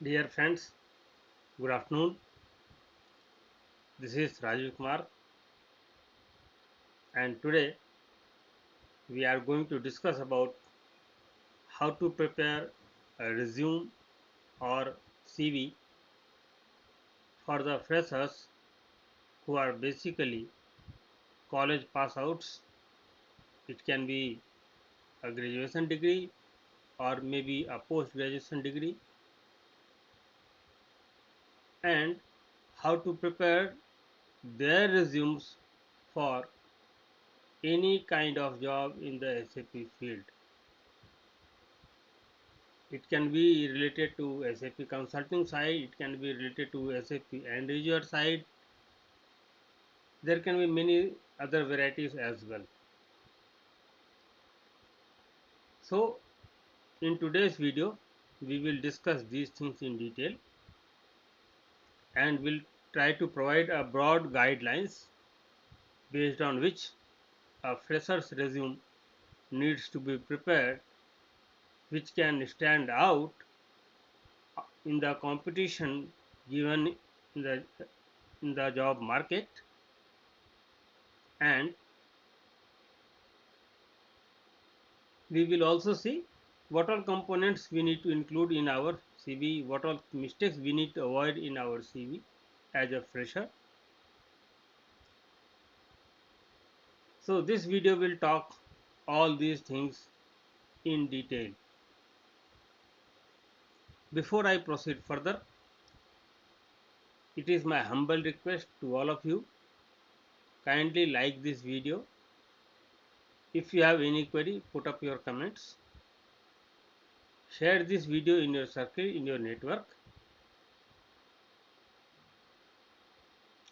Dear friends, good afternoon. This is Rajiv Kumar, and today we are going to discuss about how to prepare a resume or CV for the freshers who are basically college pass outs. It can be a graduation degree or maybe a post graduation degree, and how to prepare their resumes for any kind of job in the SAP field. It can be related to SAP consulting side, it can be related to SAP end user side. There can be many other varieties as well. So, in today's video, we will discuss these things in detail and will try to provide a broad guidelines based on which a fresher's resume needs to be prepared, which can stand out in the competition given in the job market, and we will also see what all components we need to include in our CV, what all mistakes we need to avoid in our CV as a fresher. So this video will talk all these things in detail. Before I proceed further, it is my humble request to all of you, kindly like this video. If you have any query, put up your comments. Share this video in your circle, in your network,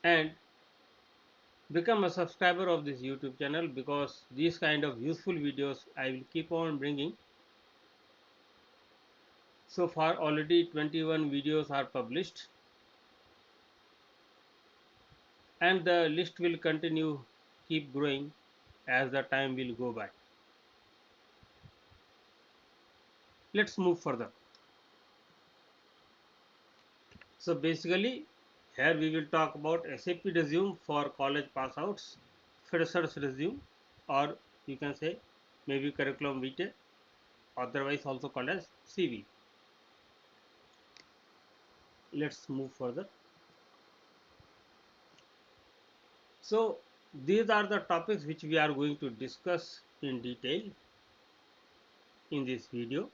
and become a subscriber of this YouTube channel, because these kind of useful videos I will keep on bringing. So far already 21 videos are published, and the list will continue keep growing as the time will go by. Let's move further. So basically here we will talk about SAP resume for college pass outs, freshers resume, or you can say maybe curriculum vitae, otherwise also called as CV. Let's move further. So these are the topics which we are going to discuss in detail in this video.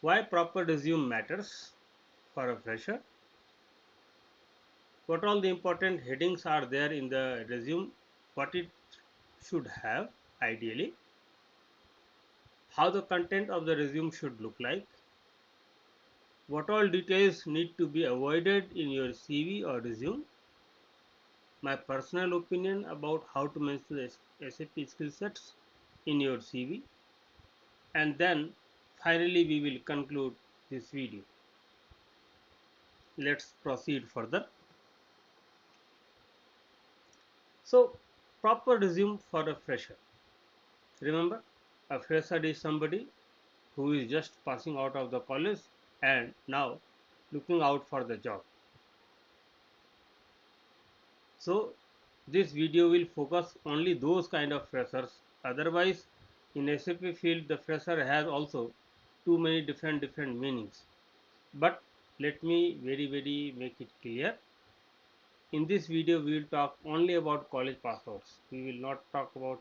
Why proper resume matters for a fresher, what all the important headings are there in the resume, what it should have ideally, how the content of the resume should look like, what all details need to be avoided in your CV or resume, my personal opinion about how to mention the SAP skill sets in your CV, and then finally we will conclude this video. Let's proceed further. So, proper resume for a fresher. Remember, a fresher is somebody who is just passing out of the college and now looking out for the job. So, this video will focus only those kind of freshers. Otherwise, in SAP field, the fresher has also too many different meanings. But let me very make it clear. In this video, we will talk only about college pass outs. We will not talk about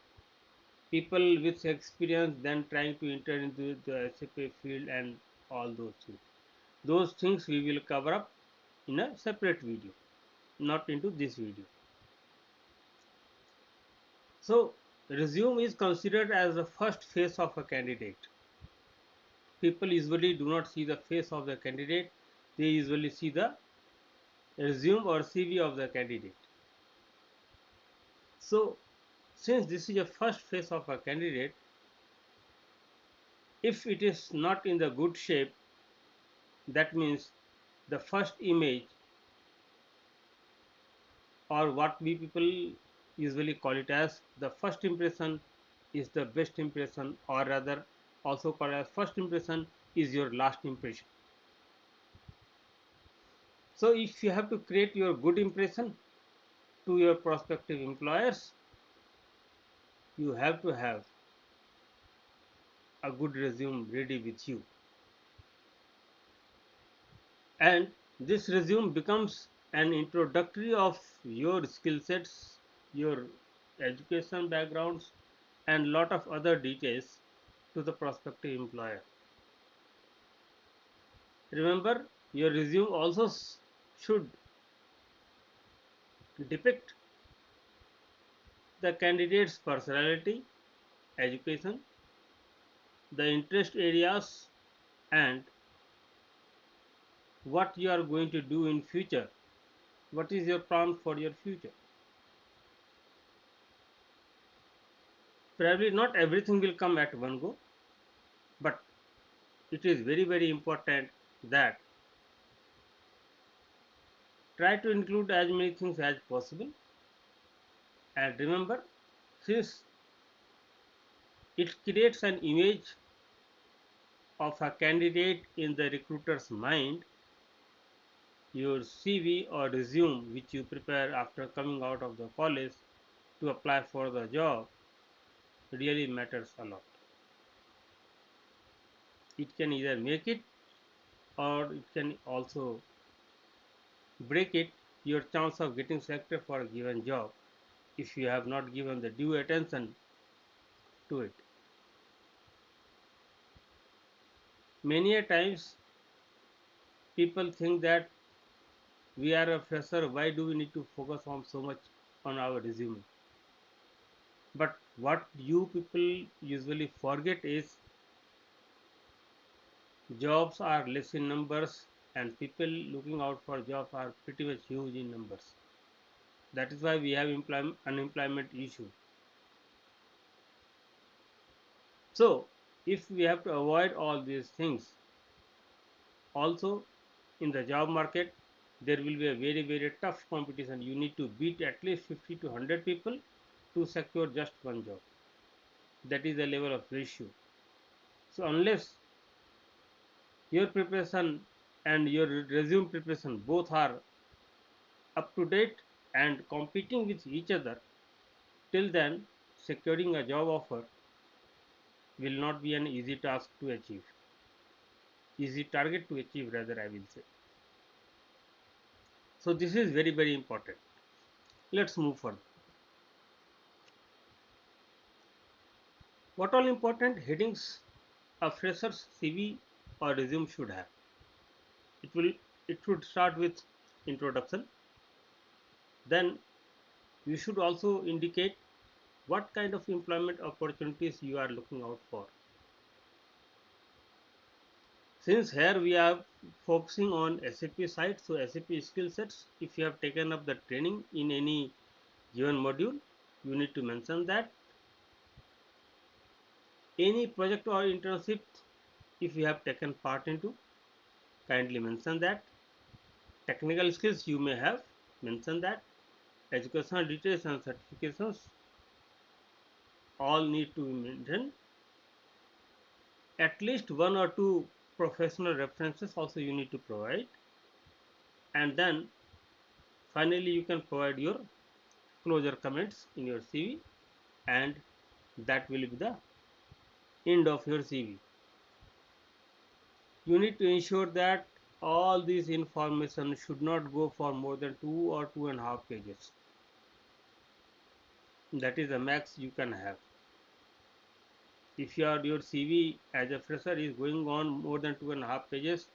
people with experience then trying to enter into the SAP field and all those things. Those things we will cover up in a separate video, not into this video. So, resume is considered as the first face of a candidate. People usually do not see the face of the candidate, they usually see the resume or CV of the candidate. So, since this is a first face of a candidate, if it is not in the good shape, that means the first image, or what we people usually call it as the first impression, is the best impression, or rather also called as first impression is your last impression. So if you have to create your good impression to your prospective employers, you have to have a good resume ready with you. And this resume becomes an introductory of your skill sets, your education backgrounds, and lot of other details to the prospective employer. Remember, your resume also should depict the candidate's personality, education, the interest areas, and what you are going to do in future. What is your plan for your future? Probably not everything will come at one go, but it is very important that try to include as many things as possible. And remember, since it creates an image of a candidate in the recruiter's mind, your CV or resume which you prepare after coming out of the college to apply for the job really matters a lot. It can either make it or it can also break it, your chance of getting selected for a given job, if you have not given the due attention to it. Many a times people think that we are a fresher, why do we need to focus on so much on our resume? But what you people usually forget is jobs are less in numbers and people looking out for jobs are pretty much huge in numbers. That is why we have unemployment issue. So if we have to avoid all these things, also in the job market there will be a very tough competition. You need to beat at least 50 to 100 people to secure just one job. That is the level of ratio. So unless your preparation and your resume preparation both are up to date and competing with each other, till then securing a job offer will not be an easy task to achieve, easy target to achieve rather, I will say. So this is very important. Let's move further. What all important headings a fresher's CV or resume should have? It will it should start with introduction. Then you should also indicate what kind of employment opportunities you are looking out for. Since here we are focusing on SAP side, so SAP skill sets, if you have taken up the training in any given module, you need to mention that. Any project or internship, if you have taken part into, kindly mention that. Technical skills you may have, mention that. Educational details and certifications all need to be mentioned. At least one or two professional references also you need to provide. And then finally you can provide your closure comments in your CV, and that will be the end of your CV. You need to ensure that all this information should not go for more than 2 or 2.5 pages. That is the max you can have. If your CV as a fresher is going on more than 2.5 pages,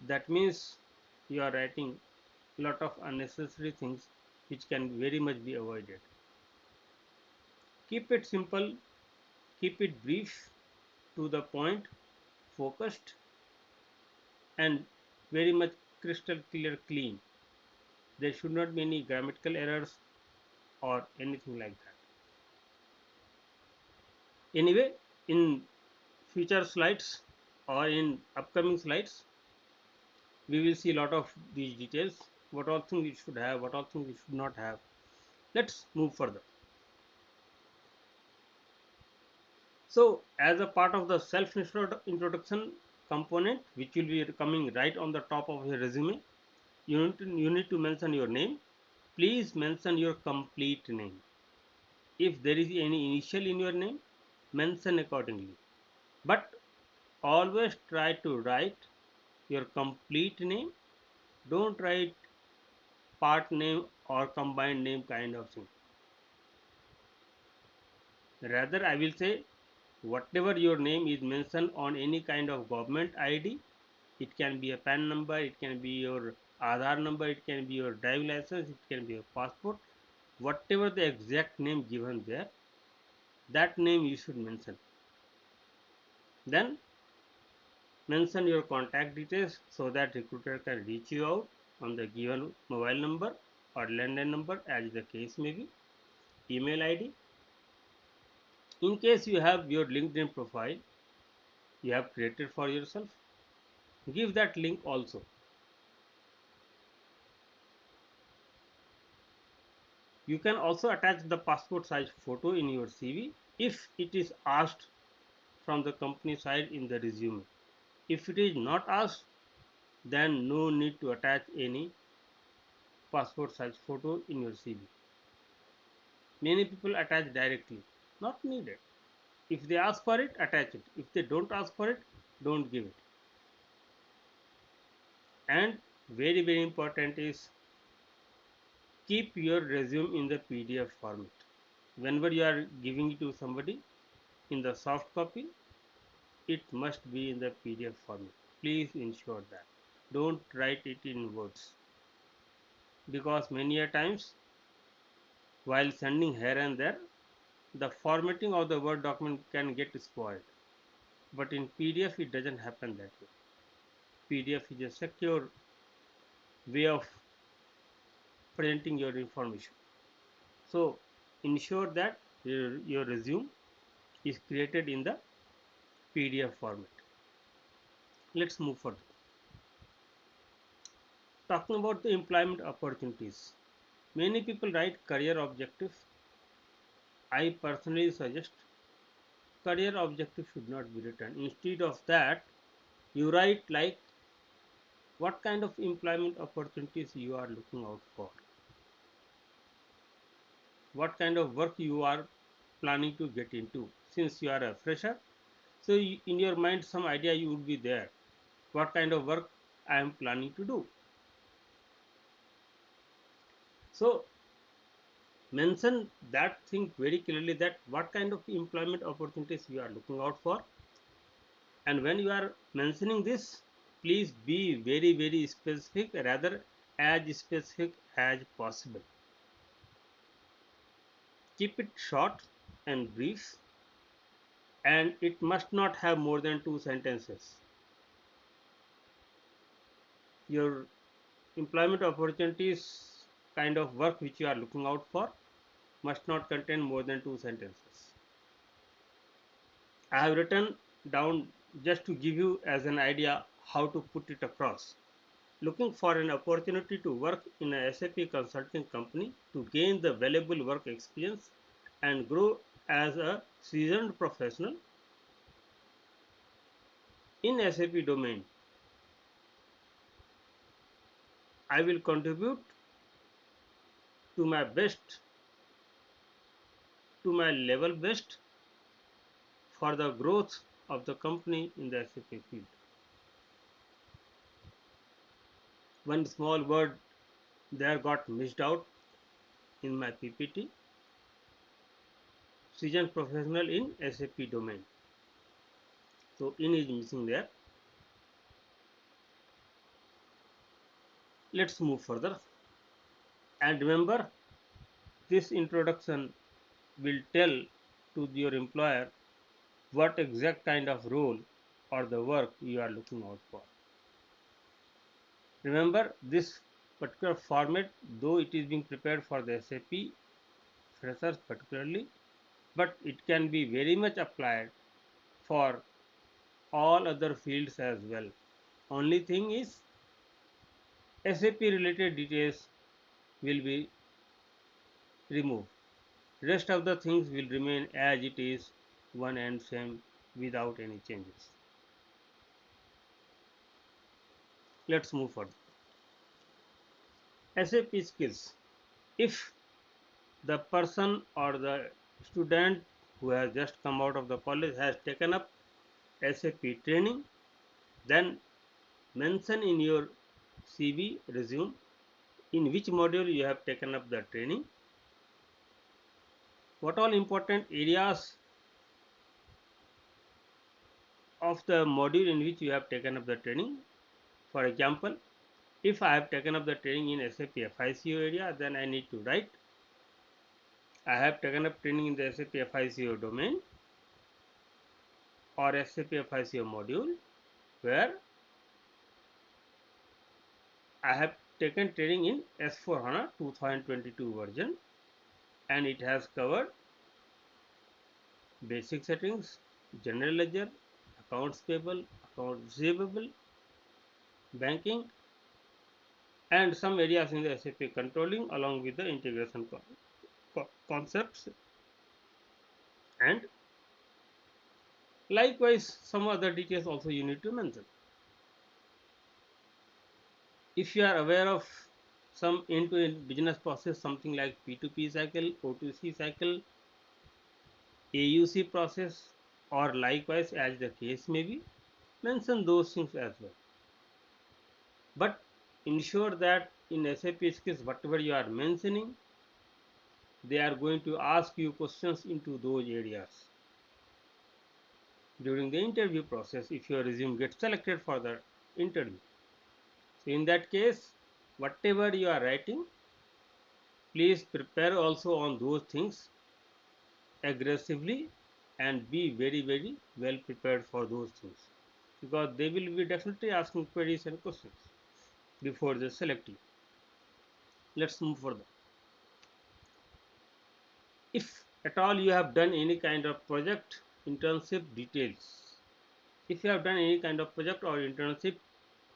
that means you are writing a lot of unnecessary things which can very much be avoided. Keep it simple, keep it brief, to the point, focused, and very much crystal clear clean. There should not be any grammatical errors or anything like that. Anyway, in future slides or in upcoming slides, we will see a lot of these details, what all things you should have, what all things you should not have. Let's move further. So as a part of the self introduction component, which will be coming right on the top of your resume, You need to mention your name. Please mention your complete name. If there is any initial in your name, mention accordingly. But always try to write your complete name. Don't write part name or combined name kind of thing. Rather, I will say whatever your name is mentioned on any kind of government ID, it can be a PAN number, it can be your Aadhaar number, it can be your driving license, it can be your passport, whatever the exact name given there, that name you should mention. Then mention your contact details so that recruiter can reach you out on the given mobile number or landline number as the case may be, email ID. In case you have your LinkedIn profile you have created for yourself, give that link also. You can also attach the passport size photo in your CV if it is asked from the company side in the resume. If it is not asked, then no need to attach any passport size photo in your CV. Many people attach directly, not needed. If they ask for it, attach it. If they don't ask for it, don't give it. And very important is keep your resume in the PDF format. Whenever you are giving it to somebody in the soft copy, it must be in the PDF format. Please ensure that. Don't write it in words, because many a times while sending here and there, the formatting of the Word document can get spoiled. But in PDF it doesn't happen that way. PDF is a secure way of presenting your information. So ensure that your resume is created in the PDF format. Let's move further. Talking about the employment opportunities. Many people write career objectives. I personally suggest career objective should not be written. Instead of that, you write like what kind of employment opportunities you are looking out for, what kind of work you are planning to get into. Since you are a fresher, so in your mind some idea you would be there, what kind of work I am planning to do. So mention that thing very clearly, that what kind of employment opportunities you are looking out for. And when you are mentioning this, please be very specific, rather as specific as possible. Keep it short and brief, and it must not have more than 2 sentences. Your employment opportunities kind of work which you are looking out for must not contain more than 2 sentences. I have written down just to give you as an idea how to put it across. Looking for an opportunity to work in a SAP consulting company to gain the valuable work experience and grow as a seasoned professional in SAP domain. I will contribute to my best, to my level best for the growth of the company in the SAP field. One small word there got missed out in my PPT. Seasoned professional in SAP domain. So in is missing there. Let's move further. And remember, this introduction will tell to your employer what exact kind of role or the work you are looking out for. Remember, this particular format, though it is being prepared for the SAP freshers particularly, but it can be very much applied for all other fields as well. Only thing is, SAP related details will be removed. Rest of the things will remain as it is, one and same, without any changes. Let's move further. SAP skills. If the person or the student who has just come out of the college has taken up SAP training, then mention in your CV resume in which module you have taken up the training, what all important areas of the module in which you have taken up the training. For example, if I have taken up the training in SAP FICO area, then I need to write I have taken up training in the SAP FICO domain or SAP FICO module where I have taken training in S4HANA 2022 version, and it has covered basic settings, general ledger, accounts payable, accounts receivable, banking, and some areas in the SAP controlling along with the integration concepts, and likewise some other details also you need to mention. If you are aware of some end-to-end business process, something like P2P cycle, O2C cycle, AUC process, or likewise as the case may be, mention those things as well. But ensure that in SAP skills whatever you are mentioning, they are going to ask you questions into those areas during the interview process if your resume gets selected for the interview. So in that case, whatever you are writing, please prepare also on those things aggressively and be very well prepared for those things, because they will be definitely asking queries and questions before they select you. Let's move further. If at all you have done any kind of project, internship details. If you have done any kind of project or internship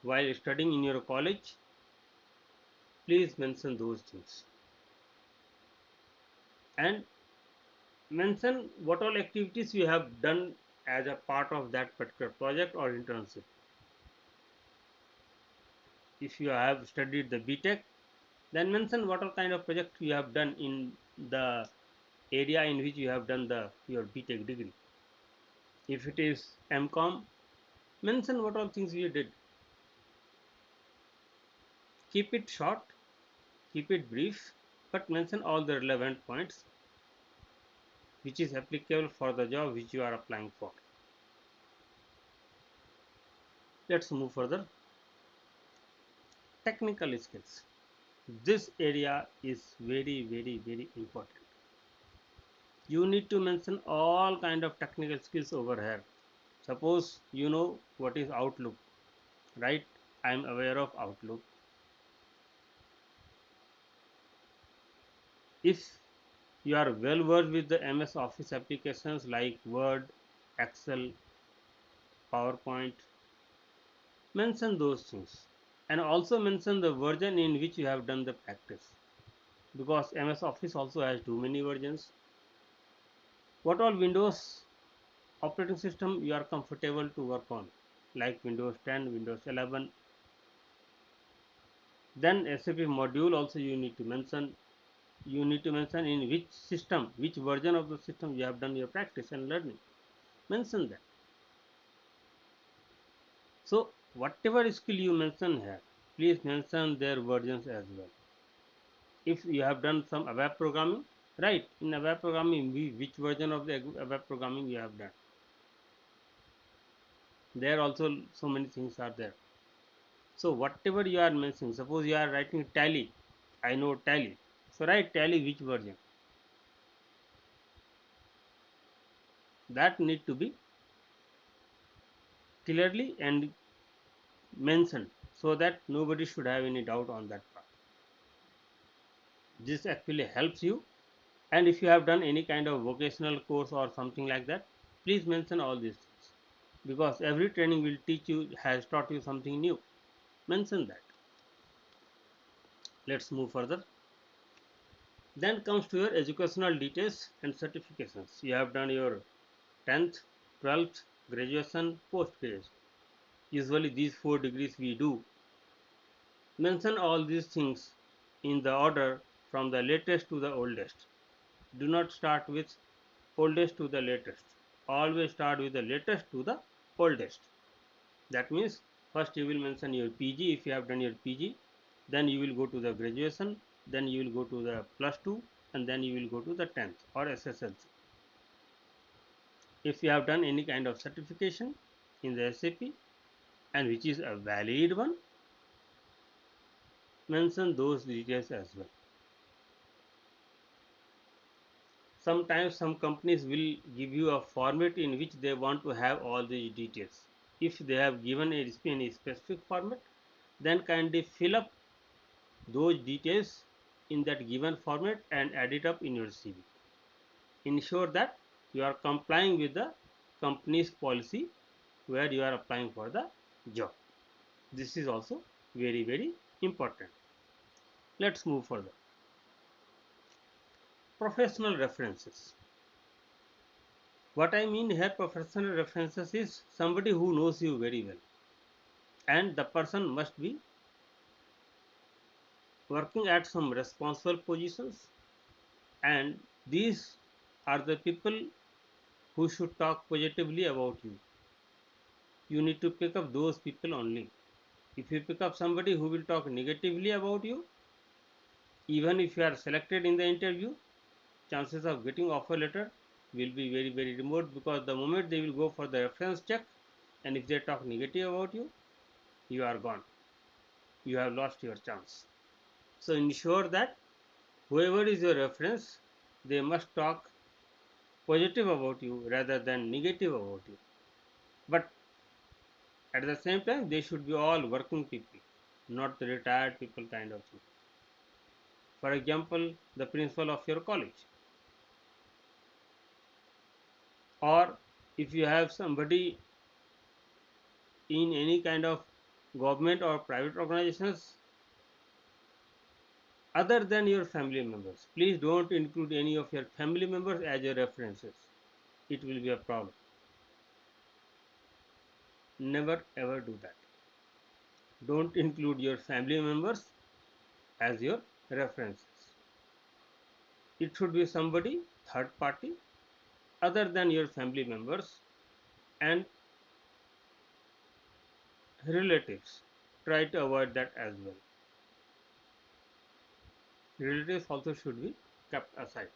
while studying in your college, please mention those things and mention what all activities you have done as a part of that particular project or internship. If you have studied the BTech, then mention what all kind of project you have done in the area in which you have done your BTech degree. If it is MCom, mention what all things you did. Keep it short, keep it brief, but mention all the relevant points which is applicable for the job which you are applying for. Let's move further. Technical skills. This area is very important. You need to mention all kind of technical skills over here. Suppose you know what is Outlook, right? I am aware of Outlook. If you are well versed with the MS Office applications like Word, Excel, PowerPoint, mention those things and also mention the version in which you have done the practice, because MS Office also has too many versions. What all Windows operating system you are comfortable to work on, like Windows 10, Windows 11. Then SAP module also you need to mention. You need to mention in which system, which version of the system you have done your practice and learning. Mention that. So whatever skill you mention here, please mention their versions as well. If you have done some web programming, right, in web programming which version of the web programming you have done. There also so many things are there. So whatever you are mentioning, suppose you are writing Tally, I know Tally, so write Tally which version, that need to be clearly and mentioned so that nobody should have any doubt on that part. This actually helps you. And if you have done any kind of vocational course or something like that, please mention all these things, because every training will teach you, has taught you something new. Mention that. Let's move further. Then comes to your educational details and certifications. You have done your 10th, 12th, graduation, post graduation. Usually these 4 degrees we do. Mention all these things in the order from the latest to the oldest. Do not start with oldest to the latest. Always start with the latest to the oldest. That means first you will mention your PG if you have done your PG, then you will go to the graduation, then you will go to the plus 2, and then you will go to the 10th or SSLC. If you have done any kind of certification in the SAP and which is a valid one, mention those details as well. Sometimes some companies will give you a format in which they want to have all the details. If they have given a specific format, then kindly fill up those details in that given format and add it up in your CV. Ensure that you are complying with the company's policy where you are applying for the job. This is also very important. Let's move further. Professional references. What I mean here, professional references is somebody who knows you very well, and the person must be working at some responsible positions, and these are the people who should talk positively about you. You need to pick up those people only. If you pick up somebody who will talk negatively about you, even if you are selected in the interview, chances of getting offer letter will be very remote, because the moment they will go for the reference check, and if they talk negative about you, you are gone. You have lost your chance. So ensure that whoever is your reference, they must talk positive about you rather than negative about you. But at the same time, they should be all working people, not the retired people kind of thing. For example, the principal of your college, or if you have somebody in any kind of government or private organizations other than your family members, please don't include any of your family members as your references. It will be a problem. Never ever do that. Don't include your family members as your references. It should be somebody third party other than your family members and relatives. Try to avoid that as well. Relatives also should be kept aside.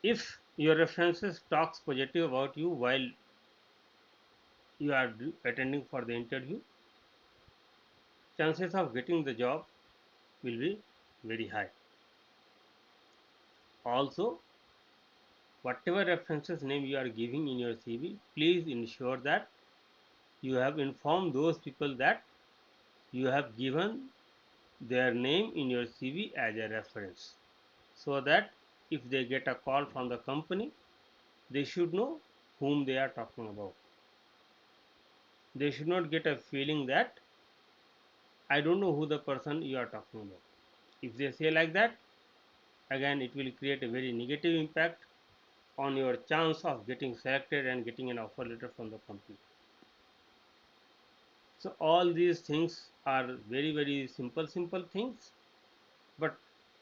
If your references talks positive about you while you are attending for the interview, chances of getting the job will be very high. Also, whatever references name you are giving in your CV, please ensure that you have informed those people that you have given their name in your CV as a reference, so that if they get a call from the company, they should know whom they are talking about. They should not get a feeling that I don't know who the person you are talking about. If they say like that, again it will create a very negative impact on your chance of getting selected and getting an offer letter from the company. So all these things are very simple things, but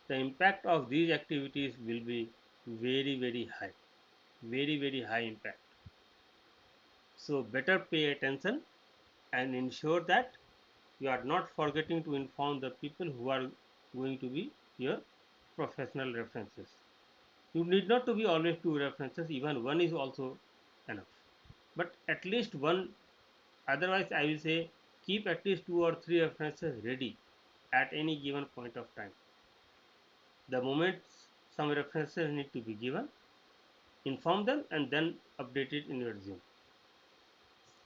the impact of these activities will be very high, very high impact. So better pay attention and ensure that you are not forgetting to inform the people who are going to be your professional references. You need not to be always two references, even one is also enough, but at least one. Otherwise I will say keep at least two or three references ready at any given point of time. The moment some references need to be given, inform them and then update it in your resume.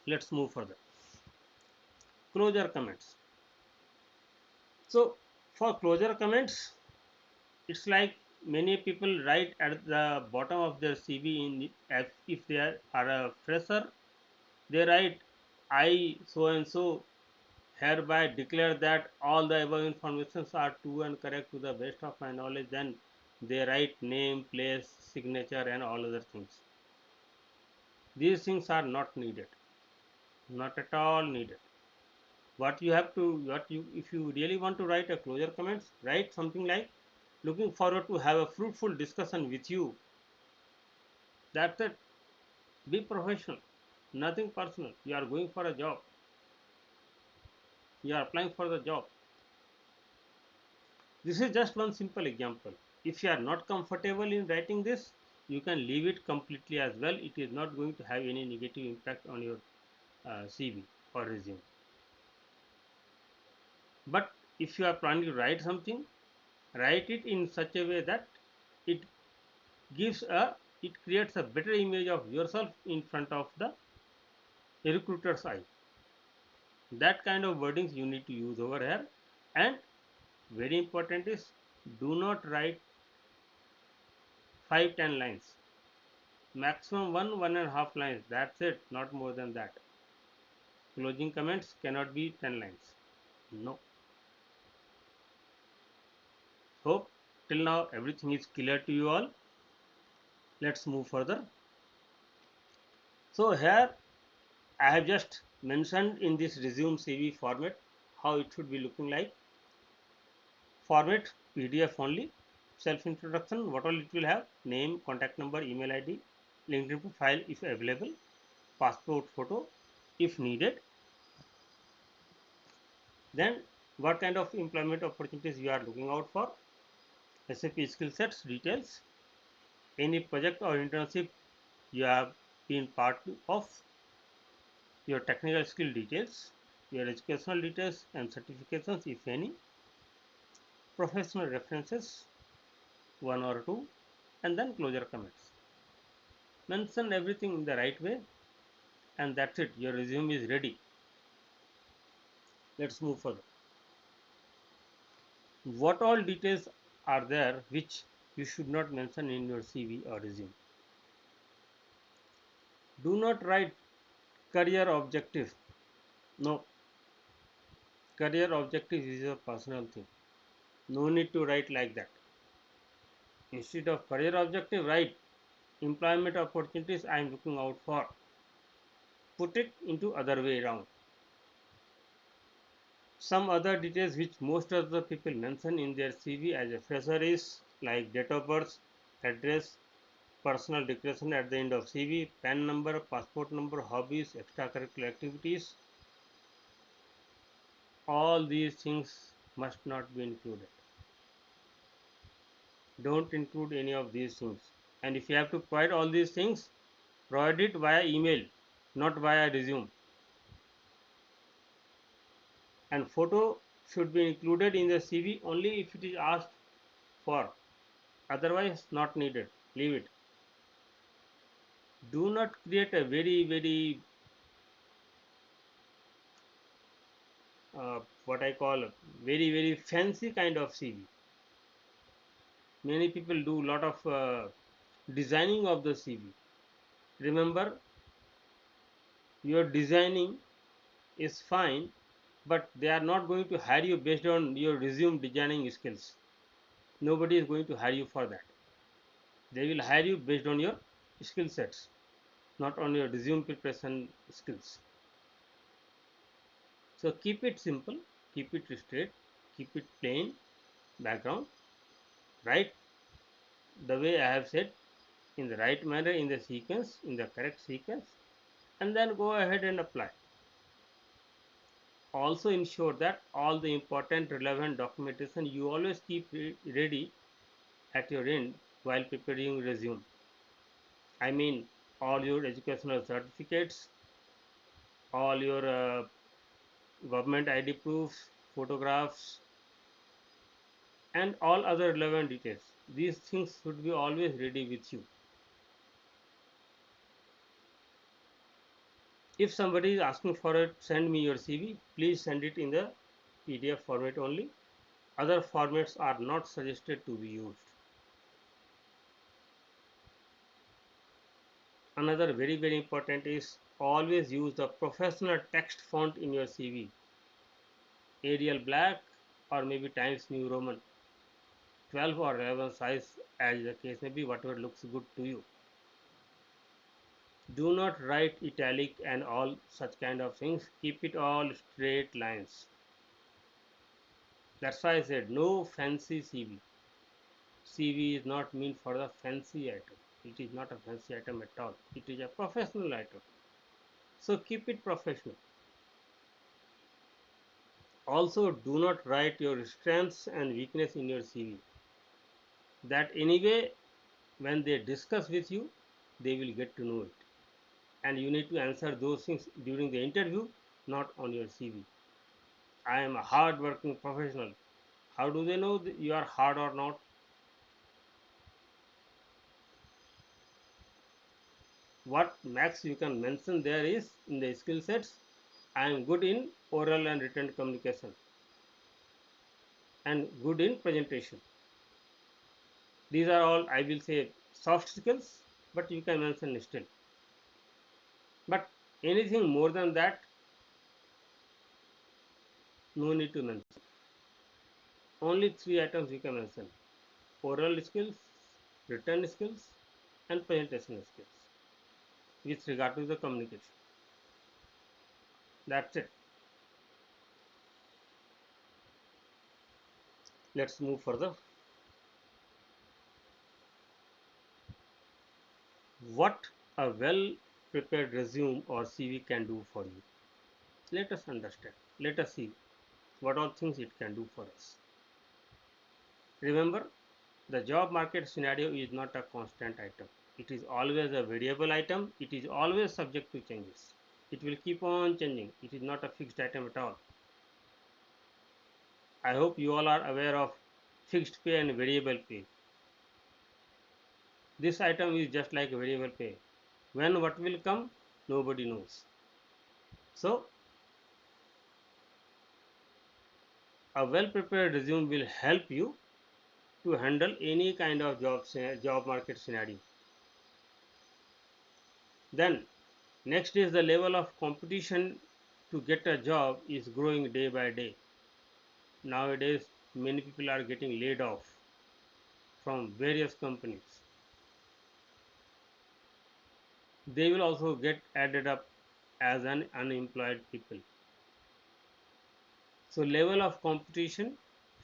Let's move further. Closure comments. So for closure comments, it's like many people write at the bottom of their CV, in as if they are a fresher, they write, I so and so hereby declare that all the above informations are true and correct to the best of my knowledge. Then they write name, place, signature and all other things. These things are not needed, not at all needed. What you have to, what you, if you really want to write a closure comments, write something like, looking forward to have a fruitful discussion with you. That's it. Be professional. Nothing personal. You are going for a job. You are applying for the job. This is just one simple example. If you are not comfortable in writing this, you can leave it completely as well. It is not going to have any negative impact on your CV or resume. But if you are planning to write something, write it in such a way that it gives a, it creates a better image of yourself in front of the recruiter's eye. That kind of wordings you need to use over here. And very important is, do not write 5-10 lines. Maximum one and a half lines. That's it, not more than that. Closing comments cannot be 10 lines. No. Hope till now everything is clear to you all. Let's move further. So here I have just mentioned in this resume CV format how it should be looking like. Format PDF only. Self introduction, what all it will have: name, contact number, email ID, LinkedIn profile if available, passport photo if needed. Then what kind of employment opportunities you are looking out for, SAP skill sets details, any project or internship you have been part of, your technical skill details, your educational details and certifications if any, professional references, one or two, and then closure comments. Mention everything in the right way, and that's it. Your resume is ready. Let's move further. What all details are there which you should not mention in your CV or resume? Do not write career objective. No, career objective is your personal thing. No need to write like that. Instead of career objective, write employment opportunities I am looking out for. Put it into other way around. Some other details which most of the people mention in their CV as a fresher is like date of birth, address, personal declaration at the end of CV, PAN number, passport number, hobbies, extracurricular activities. All these things must not be included. Don't include any of these things. And if you have to provide all these things, provide it via email, not via resume. And photo should be included in the CV only if it is asked for. Otherwise, not needed. Leave it. Do not create a very what I call very fancy kind of CV. Many people do a lot of designing of the CV. Remember, your designing is fine, but they are not going to hire you based on your resume designing skills. Nobody is going to hire you for that. They will hire you based on your skill sets, not on your resume preparation skills. So keep it simple, keep it straight, keep it plain background, write the way I have said, in the right manner, in the sequence, in the correct sequence, and then go ahead and apply. Also ensure that all the important relevant documentation you always keep ready at your end while preparing resume. I mean, all your educational certificates, all your government ID proofs, photographs, and all other relevant details. These things should be always ready with you. If somebody is asking for it, send me your CV, please send it in the PDF format only. Other formats are not suggested to be used. Another very important is, always use the professional text font in your CV. Arial black or maybe Times New Roman, 12 or 11 size as the case may be, whatever looks good to you. Do not write italic and all such kind of things. Keep it all straight lines. That's why I said no fancy CV. CV is not meant for the fancy item. It is not a fancy item at all. It is a professional item. So keep it professional. Also, do not write your strengths and weakness in your CV. That anyway, when they discuss with you, they will get to know it. And you need to answer those things during the interview, not on your CV. I am a hard working professional. How do they know that you are hard or not? What max you can mention there is in the skill sets. I am good in oral and written communication and good in presentation. These are all, I will say, soft skills, but you can mention still. But anything more than that, no need to mention. Only three items you can mention: oral skills, written skills, and presentation skills with regard to the communication. That's it. Let's move further. What a well prepared resume or CV can do for you. Let us understand. Let us see what all things it can do for us. Remember, the job market scenario is not a constant item. It is always a variable item. It is always subject to changes. It will keep on changing. It is not a fixed item at all. I hope you all are aware of fixed pay and variable pay. This item is just like variable pay. When what will come, nobody knows. So, a well prepared resume will help you to handle any kind of job market scenario. Then, next is the level of competition to get a job is growing day by day. Nowadays, many people are getting laid off from various companies. They will also get added up as an unemployed people. So level of competition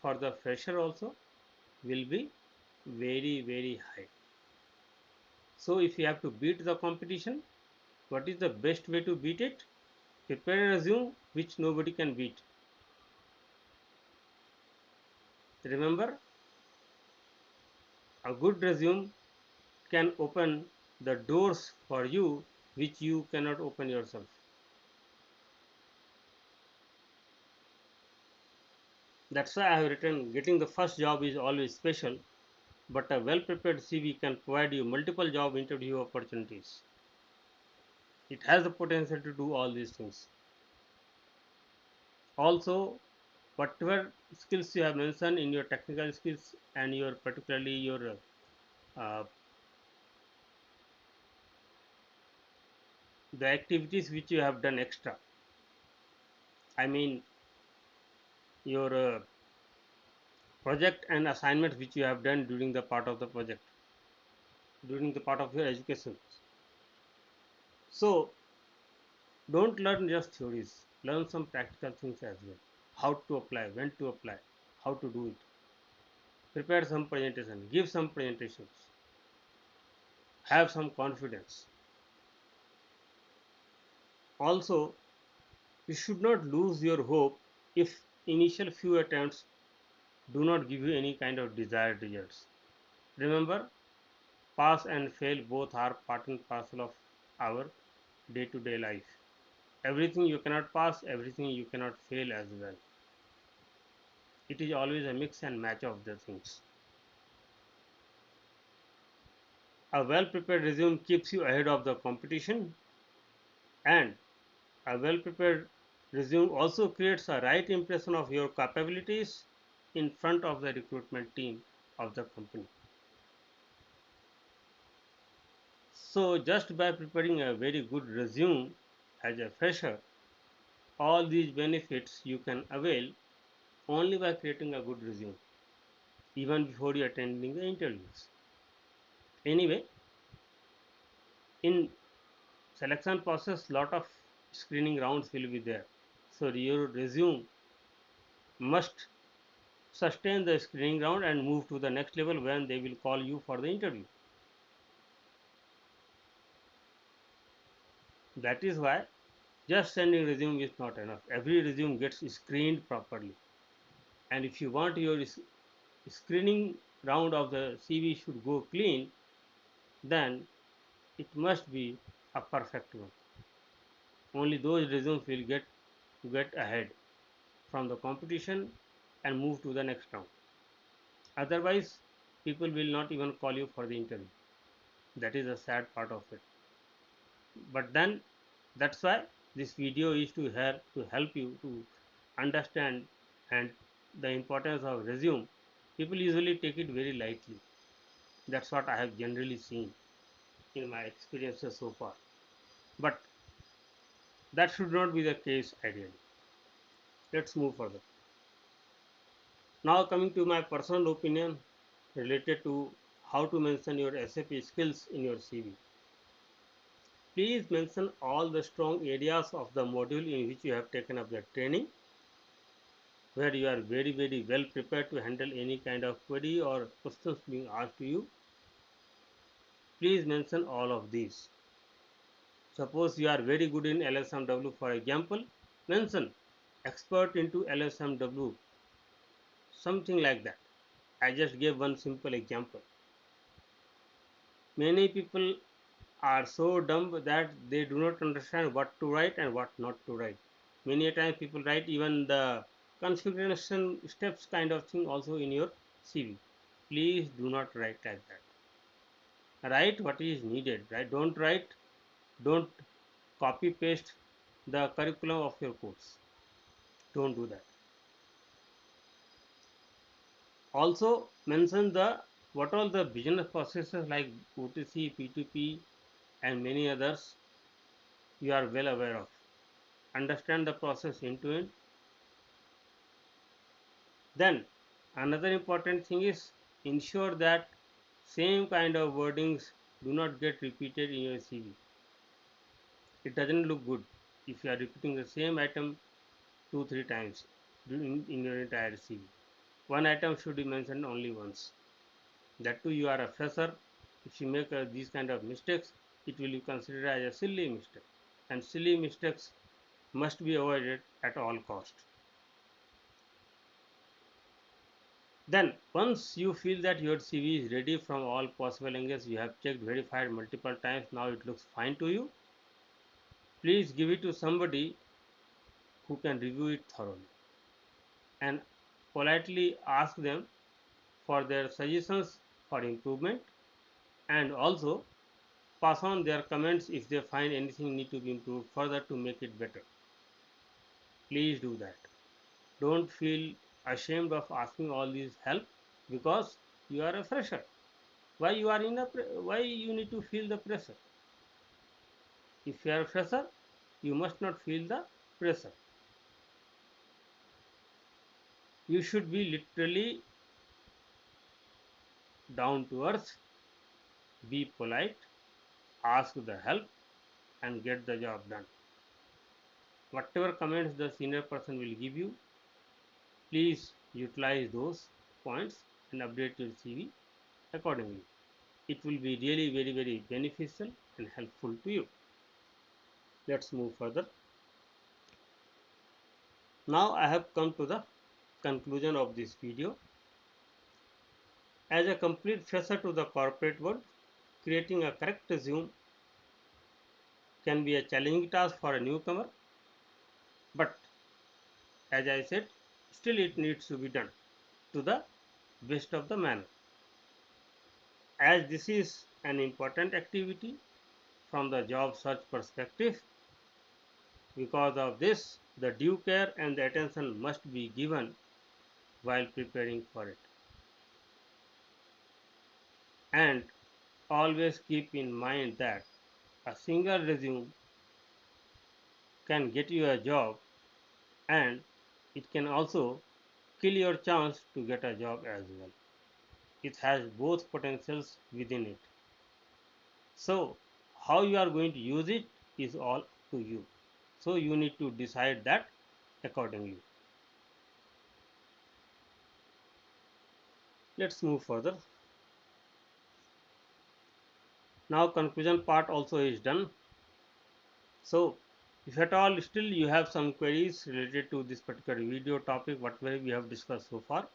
for the fresher also will be very high. So if you have to beat the competition, what is the best way to beat it? Prepare a resume which nobody can beat. Remember, a good resume can open the doors for you which you cannot open yourself. That's why I have written getting the first job is always special, but a well prepared CV can provide you multiple job interview opportunities. It has the potential to do all these things. Also, whatever skills you have mentioned in your technical skills and your particularly your uh, the activities which you have done extra, I mean your project and assignments which you have done during the part of the project, during the part of your education. So don't learn just theories, learn some practical things as well. How to apply, when to apply, how to do it. Prepare some presentation, give some presentations, have some confidence. Also, you should not lose your hope if initial few attempts do not give you any kind of desired results. Remember, pass and fail both are part and parcel of our day to day life. Everything you cannot pass, everything you cannot fail as well. It is always a mix and match of the things. A well prepared resume keeps you ahead of the competition, and a well prepared resume also creates a right impression of your capabilities in front of the recruitment team of the company. So, just by preparing a very good resume as a fresher, all these benefits you can avail only by creating a good resume, even before you attending the interviews. Anyway, in selection process, lot of screening rounds will be there. So your resume must sustain the screening round and move to the next level when they will call you for the interview. That is why just sending resume is not enough. Every resume gets screened properly. And if you want your screening round of the CV should go clean, then it must be a perfect one. Only those resumes will get ahead from the competition and move to the next round. Otherwise, people will not even call you for the interview. That is a sad part of it. But then that's why this video is to help you to understand and the importance of resume. People usually take it very lightly. That's what I have generally seen in my experiences so far. But that should not be the case ideally. Let's move further. Now coming to my personal opinion related to how to mention your SAP skills in your CV. Please mention all the strong areas of the module in which you have taken up the training, where you are very well prepared to handle any kind of query or questions being asked to you. Please mention all of these. Suppose you are very good in LSMW, for example, mention expert into LSMW, something like that. I just gave one simple example. Many people are so dumb that they do not understand what to write and what not to write. Many a times people write even the configuration steps kind of thing also in your CV. Please do not write like that. Write what is needed. Right? Don't copy paste the curriculum of your course. Don't do that. Also mention the what all the business processes like OTC, P2P and many others you are well aware of. Understand the process end to end. Then another important thing is ensure that same kind of wordings do not get repeated in your CV. It doesn't look good if you are repeating the same item 2 3 times in your entire CV. One item should be mentioned only once. That too you are a fresher. If you make these kind of mistakes, it will be considered as a silly mistake, and silly mistakes must be avoided at all cost. Then once you feel that your CV is ready from all possible angles, you have checked, verified multiple times, now it looks fine to you, please give it to somebody who can review it thoroughly and politely ask them for their suggestions for improvement, and also pass on their comments if they find anything need to be improved further to make it better. Please do that. Don't feel ashamed of asking all this help because you are a fresher. Why you need to feel the pressure? If you are a fresher, you must not feel the pressure. You should be literally down to earth, be polite, ask the help, and get the job done. Whatever comments the senior person will give you, please utilize those points and update your CV accordingly. It will be really very beneficial and helpful to you. Let's move further. Now I have come to the conclusion of this video. As a complete fresher to the corporate world, creating a correct resume can be a challenging task for a newcomer, but as I said, still it needs to be done to the best of the manner. As this is an important activity from the job search perspective, because of this, the due care and the attention must be given while preparing for it. And always keep in mind that a single resume can get you a job, and it can also kill your chance to get a job as well. It has both potentials within it. So how you are going to use it is all to you. So you need to decide that accordingly. Let's move further. Now conclusion part also is done. So if at all still you have some queries related to this particular video topic, whatever we have discussed so far,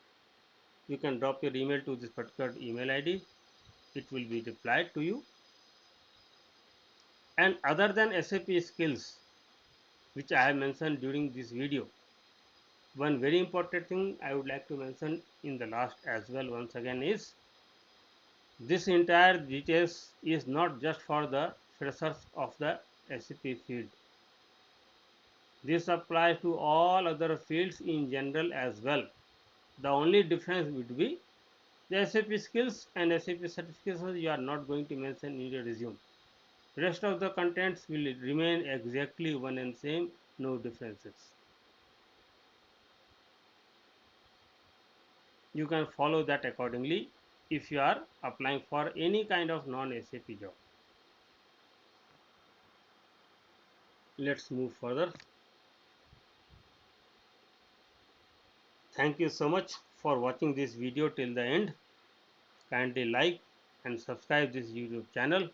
you can drop your email to this particular email ID. It will be replied to you. And other than SAP skills, which I have mentioned during this video, one very important thing I would like to mention in the last as well once again is this entire details is not just for the freshers of the SAP field. This applies to all other fields in general as well. The only difference would be the SAP skills and SAP certifications you are not going to mention in your resume. Rest of the contents will remain exactly one and same, no differences. You can follow that accordingly if you are applying for any kind of non-SAP job. Let's move further. Thank you so much for watching this video till the end. Kindly like and subscribe this YouTube channel.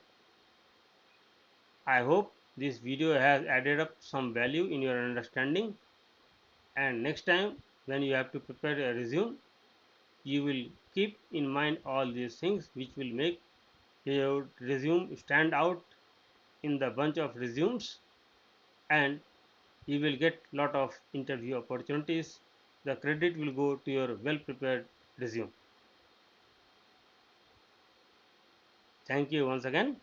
I hope this video has added up some value in your understanding, and next time when you have to prepare a resume, you will keep in mind all these things which will make your resume stand out in the bunch of resumes, and you will get lot of interview opportunities. The credit will go to your well prepared resume. Thank you once again.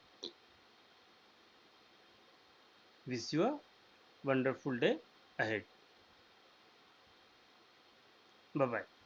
Wish you a wonderful day ahead. Bye bye.